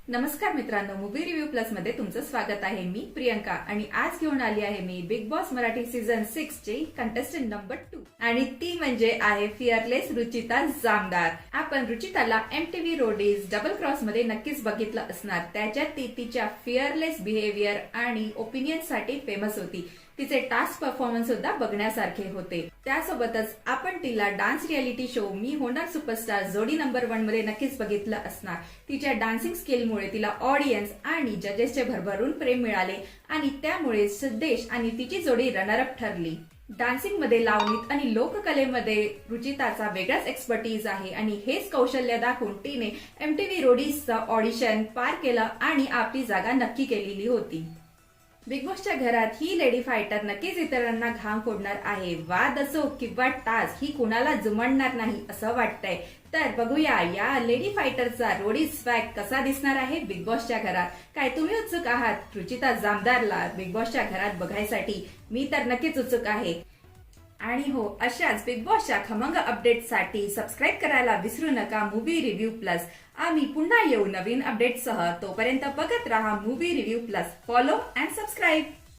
नमस्कार मित्रांनो, movie review plus मध्ये तुमचं स्वागत आहे। मी प्रियंका आणि आज घेऊन आली आहे मी बिग बॉस मराठी सीझन 6 ची कंटेस्टंट नंबर 2 आणि ती म्हणजे आहे फिअरलेस रुचिता जामदार। आपण रुचिताला MTV रोडीज डबल क्रॉस मध्ये नक्कीच बघितलं असणार। त्याच्यात ती तिच्या फिअरलेस बिहेवियर आणि ओपिनियन साठी फेमस होती। तिचे टास्क परफॉर्मन्स सुद्धा बघण्यासारखे होते। त्यासोबतच आपण तिला डान्स रियालिटी शो मी होणार सुपरस्टार जोडी नंबर 1 मध्ये नक्कीच बघितलं असणार। तिच्या डान्सिंग स्किलमुळे तिला ऑडियन्स आणि जजेसचे भरभरून प्रेम मिळाले आणि त्यामुळे सिद्धेश आणि तिची जोडी रनरअप ठरली। डान्सिंग मध्ये, लावणीत आणि लोककलेमध्ये रुचिताचा वेगळाच एक्सपर्टीज आहे आणि हेच कौशल्य दाखवून तिने MTV रोडीजचं ऑडिशन पार केलं आणि आपली जागा नक्की केलेली होती। बिग बॉसच्या घरात ही लेडी फायटर नक्कीच इतरांना घाम फोडणार आहे। वाद असो किंवा टास्क ही कुणाला जुमानणार नाही असं वाटतंय। तर बघूया या लेडी फायटरचा रोडीज स्वॅग कसा दिसणार आहे बिग बॉसच्या घरात। काय तुम्ही उत्सुक आहात रुचिता जामदारला बिग बॉसच्या घरात बघायसाठी? मी तर नक्कीच उत्सुक आहे। आणि हो, अशाच बिग बॉसच्या खमंग अपडेटसाठी सबस्क्राईब करायला विसरू नका मूवी रिव्ह्यू प्लस। आम्ही पुन्हा येऊ नवीन अपडेटसह। तोपर्यंत बघत राहा movie review plus. Follow and subscribe.